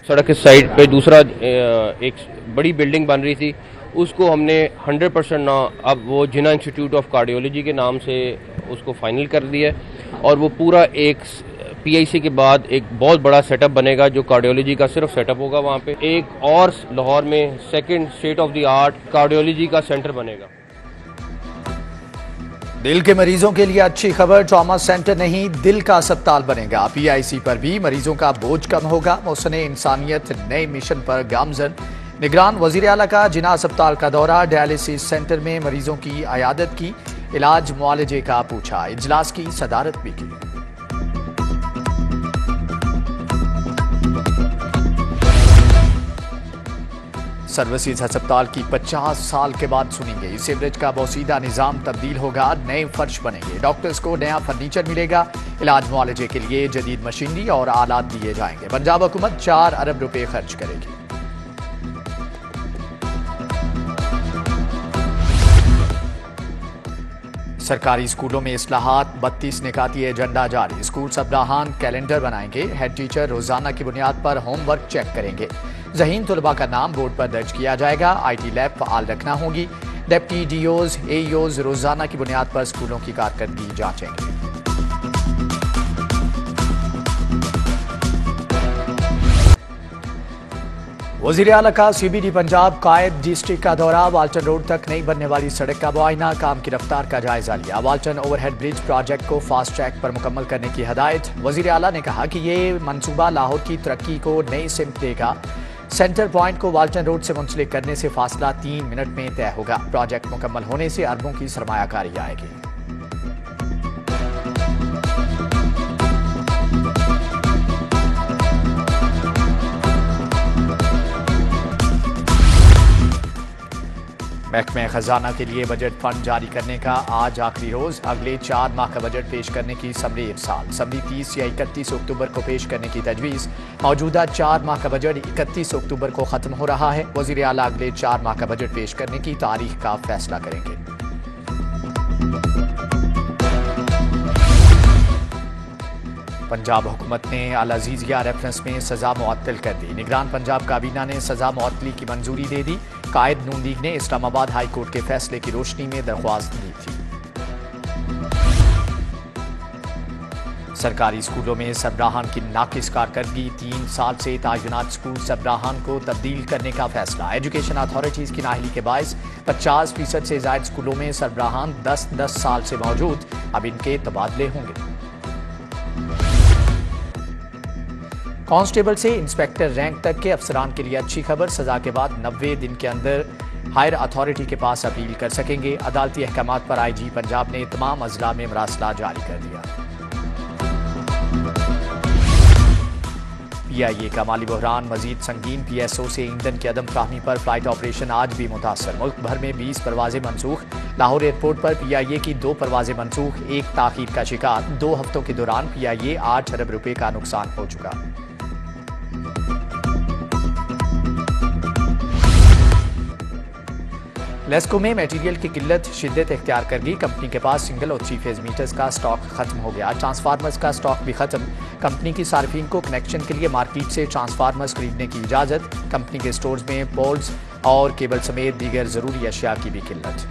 सड़क के साइड पे दूसरा एक बड़ी बिल्डिंग बन रही थी, उसको हमने 100% ना अब वो जिन्ना इंस्टीट्यूट ऑफ कार्डियोलॉजी के नाम से उसको फाइनल कर दिया है और वो पूरा एक पीआईसी के बाद एक बहुत बड़ा सेटअप बनेगा जो कार्डियोलॉजी का सिर्फ सेटअप होगा। वहाँ पे एक और लाहौर में second state of the art cardiology का सेंटर बनेगा। दिल के मरीजों के लिए अच्छी खबर, ट्रॉमा सेंटर नहीं दिल का अस्पताल बनेगा। पीआईसी पर भी मरीजों का बोझ कम होगा। मोहसिने इंसानियत नए मिशन पर गामजन। निगरान वजीर आला का जिना अस्पताल का दौरा, डायलिसिस सेंटर में मरीजों की अयादत की, इलाज मुआलजे का पूछा, इजलास की सदारत भी की। सर्विसेज अस्पताल की 50 साल के बाद सुनी गई सीवरेज का बोसीदा निजाम तब्दील होगा, नए फर्श बनेंगे, डॉक्टर्स को नया फर्नीचर मिलेगा, इलाज मुआलजे के लिए जदीद मशीनरी और आलात दिए जाएंगे। पंजाब हुकूमत 4 अरब रुपए खर्च करेगी। सरकारी स्कूलों में इस्लाहात, 32 निकाती एजेंडा जारी, स्कूल सबराहान कैलेंडर बनाएंगे, हेड टीचर रोजाना की बुनियाद पर होमवर्क चेक करेंगे, ज़हीन तुलबा का नाम बोर्ड पर दर्ज किया जाएगा, आईटी लैब फाल रखना होगी, डिप्टी डीओज एईओज रोजाना की बुनियाद पर स्कूलों की कारकर्दगी जांचेंगे। वज़ीर आला का सीबीडी पंजाब कायद डिस्ट्रिक्ट का दौरा, वाल्टन रोड तक नई बनने वाली सड़क का मुआयना, काम की रफ्तार का जायजा लिया, वाल्टन ओवरहेड ब्रिज प्रोजेक्ट को फास्ट ट्रैक पर मुकम्मल करने की हदायत। वज़ीर आला ने कहा कि ये मंसूबा लाहौर की तरक्की को नई सिमत देगा। सेंटर पॉइंट को वाल्टन रोड से मुंसलिक करने से फासला 3 मिनट में तय होगा। प्रोजेक्ट मुकम्मल होने से अरबों की सरमायाकारी आएगी। महकमे खजाना के लिए बजट फंड जारी करने का आज आखिरी रोज, अगले 4 माह का बजट पेश करने की समरी इरसाल। समरी 30 या 31 अक्टूबर को पेश करने की तजवीज़। मौजूदा 4 माह का बजट 31 अक्टूबर को खत्म हो रहा है। वज़ीर आला अगले 4 माह का बजट पेश करने की तारीख का फैसला करेंगे। पंजाब हुकूमत ने अल अजीजिया रेफरेंस में सजा मुअत्तल कर दी। निगरान पंजाब काबीना ने सजा मुअत्तली की मंजूरी दे दी। कायद नून लीग ने इस्लामाबाद हाई कोर्ट के फैसले की रोशनी में दरख्वास्त दी थी। सरकारी स्कूलों में सबराहान की नाकिस कारकर्दगी, 3 साल से तैनात स्कूल सबराहान को तब्दील करने का फैसला। एजुकेशन अथॉरिटीज की नाअहली के बायस 50% से ज्यादा स्कूलों में सबराहान 10 साल से मौजूद, अब इनके तबादले होंगे। कांस्टेबल से इंस्पेक्टर रैंक तक के अफसरान के लिए अच्छी खबर, सजा के बाद 90 दिन के अंदर हायर अथॉरिटी के पास अपील कर सकेंगे। अदालती अहकामात पर आईजी पंजाब ने तमाम अजला में मरासला जारी कर दिया। पीआईए का माली बहरान मजीद संगीन, पीएसओ से ईंधन की अदम फ्राहमी पर फ्लाइट ऑपरेशन आज भी मुतासर। मुल्क भर में 20 परवाजें मनसूख। लाहौर एयरपोर्ट पर पीआईए की 2 परवाजें मनसूख, 1 ताखीर का शिकार। 2 हफ्तों के दौरान पीआईए 8 अरब रुपए का नुकसान हो चुका। लेस्को में मटेरियल की किल्लत शिद्दत इख्तियार कर गई। कंपनी के पास सिंगल और 3 फेज मीटर्स का स्टॉक खत्म हो गया। ट्रांसफार्मर्स का स्टॉक भी खत्म। कंपनी की सार्फिन को कनेक्शन के लिए मार्केट से ट्रांसफार्मर्स खरीदने की इजाजत। कंपनी के स्टोर्स में पोल्स और केबल समेत दीगर जरूरी अशिया की भी किल्लत।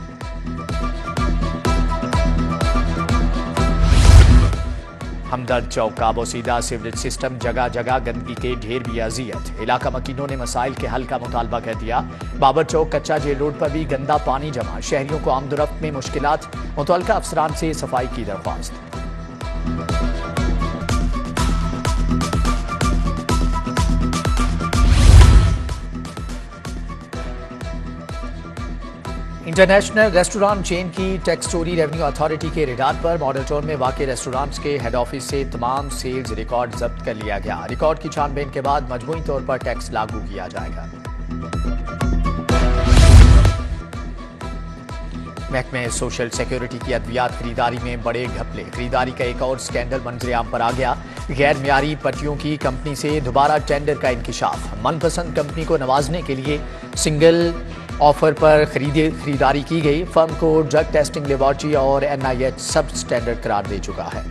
हमदर्द चौक का बोसीदा सीवरेज सिस्टम, जगह जगह गंदगी के ढेर भी अजियत। इलाका मकीनों ने मसाइल के हल का मुतालबा कर दिया। बाबर चौक कच्चा जेल रोड पर भी गंदा पानी जमा, शहरियों को आमदोरफ्त में मुश्किलात। मुतल्लिका अफसरान से सफाई की दरख्वास्त। इंटरनेशनल रेस्टोरेंट चेन की टैक्स चोरी रेवेन्यू अथॉरिटी के रेडार पर। मॉडल टाउन में वाक़ रेस्टोरेंट्स के हेड ऑफिस से तमाम सेल्स रिकॉर्ड जब्त कर लिया गया। रिकॉर्ड की छानबीन के बाद मजमूई तौर पर टैक्स लागू किया जाएगा। महकमे सोशल सिक्योरिटी की अद्वियात खरीदारी में बड़े घपले। खरीदारी का एक और स्कैंडल मंजरेआम पर आ गया। गैर मियारी पट्टियों की कंपनी से दोबारा टेंडर का इंकिशाफ। मनपसंद कंपनी को नवाजने के लिए सिंगल ऑफर पर खरीदारी की गई। फर्म को ड्रग टेस्टिंग लेबॉर्ट्री और NIH सब स्टैंडर्ड करार दे चुका है।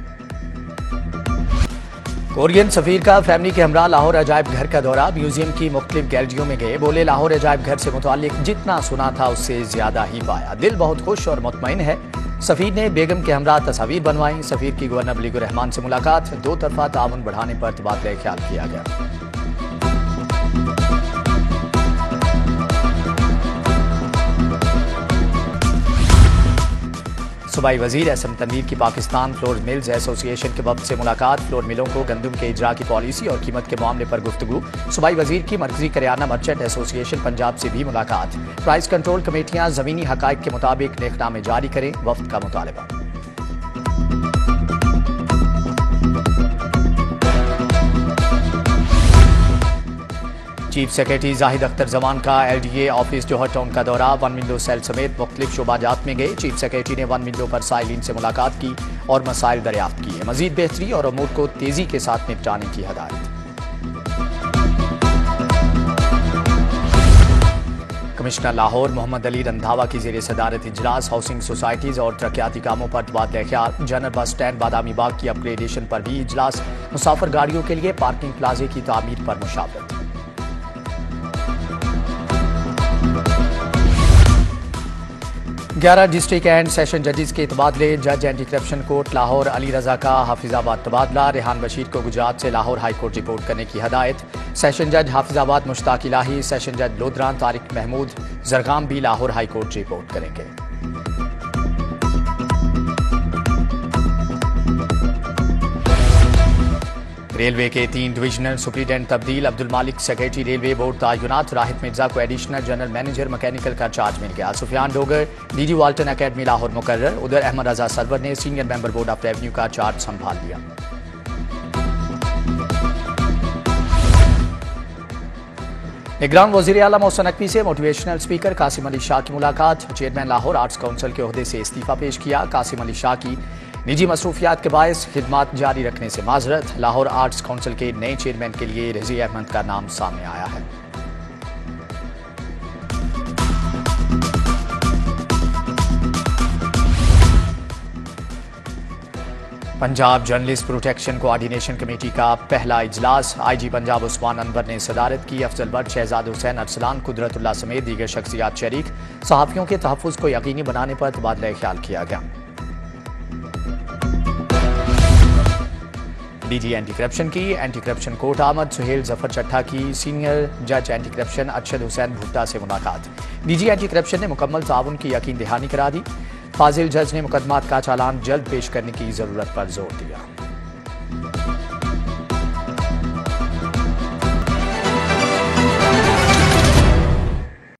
कोरियन सफीर का फैमिली के हमरा लाहौर अजायब घर का दौरा, म्यूजियम की मुख्तलिफ गैलरियों में गए। बोले लाहौर अजायब घर से मुताल्लिक जितना सुना था उससे ज्यादा ही पाया, दिल बहुत खुश और मुतमईन है। सफीर ने बेगम के हमरा तस्वीर बनवाई। सफीर की गवर्नर मलिकुर रहमान से मुलाकात, दो तरफा ताउन बढ़ाने पर तबादला ख्याल किया गया। सूबाई वजीर एसएम तनवीर की पाकिस्तान फ्लोर मिल्स एसोसिएशन के वफद से मुलाकात, फ्लोर मिलों को गंदम के इजरा की पॉलिसी और कीमत के मामले पर गुफ्तगू। सूबाई वजीर की मरकजी करियाना मर्चेंट एसोसिएशन पंजाब से भी मुलाकात। प्राइस कंट्रोल कमेटियां जमीनी हकाइक के मुताबिक नेकनामे जारी करें, वफद का मुतालबा। चीफ सेक्रेटरी जाहिद अख्तर जमान का एलडीए ऑफिस जौहर टाउन का दौरा, वन विंडो सेल समेत मुख्तलिफ शोबाजात में गए। चीफ सेक्रेटरी ने वन विंडो पर साइलिन से मुलाकात की और मसाइल दरियाफ्त किए। मजीद बेहतरी और अमूर को तेजी के साथ निपटाने की हदायत। कमिश्नर लाहौर मोहम्मद अली रंधावा की जेर सदारत इजलास हाउसिंग सोसाइटीज और तरक्याती कामों पर तबादला ख्याल। General bus stand Badami Bagh की अपग्रेडेशन पर भी इजलास। मुसाफिर गाड़ियों के लिए पार्किंग प्लाजे की तामीर पर मुशावरत। ग्यारह डिस्ट्रिक्ट एंड सेशन जजेस के तबादले। जज anti corruption court Lahore Ali Raza का हाफिजाबाद तबादला। रेहान बशीर को गुजरात से लाहौर हाई कोर्ट रिपोर्ट करने की हदायत। सेशन जज हाफिजाबाद मुश्ताक इलाही, सेशन जज लोधरान तारिक महमूद जरगाम भी लाहौर हाई कोर्ट रिपोर्ट करेंगे। रेलवे के 3 डिविजनल सुप्रीडेंट तब्दील। Abdul Malik secretary railway board तायुनात। राहित मिर्जा को एडिशनल जनरल मैनेजर मैकेनिकल का चार्ज मिल गया। Sufyan Dogar DG Walton academy Lahore मुकर्रर। उधर अहमद रजा सरवर ने senior member board of revenue का चार्ज संभाल लिया। निगरान वज़ीर आला मोहसिन नकवी से मोटिवेशनल स्पीकर कासिम अली शाह की मुलाकात। चेयरमैन लाहौर आर्ट्स काउंसिल के ओहदे से इस्तीफा पेश किया। कासिम अली शाह की निजी मसरूफियात के बायस खिदमात जारी रखने से माजरत। लाहौर आर्ट्स काउंसिल के नए चेयरमैन के लिए रजी अहमद का नाम सामने आया है। Punjab journalist protection coordination committee का पहला इजलास। आईजी पंजाब उस्मान अनवर ने सदारत की। अफजल बट, शहजाद हुसैन अरसलान, कुदरतुल्लाह समेत दीगर शख्सियात शरीक। सहाफ़ियों के तहफ़्फ़ुज़ को यकीनी बनाने पर तबादला ख्याल किया गया। डीजी एंटी करप्शन की एंटी करप्शन कोर्ट आमद। सुहेल जफर चट्टा की सीनियर जज एंटी करप्शन अरशद हुसैन भुट्टा से मुलाकात। डीजी एंटी करप्शन ने मुकम्मल ताउन की यकीन दहानी करा दी। फाजिल जज ने मुकदमात का चालान जल्द पेश करने की जरूरत पर जोर दिया।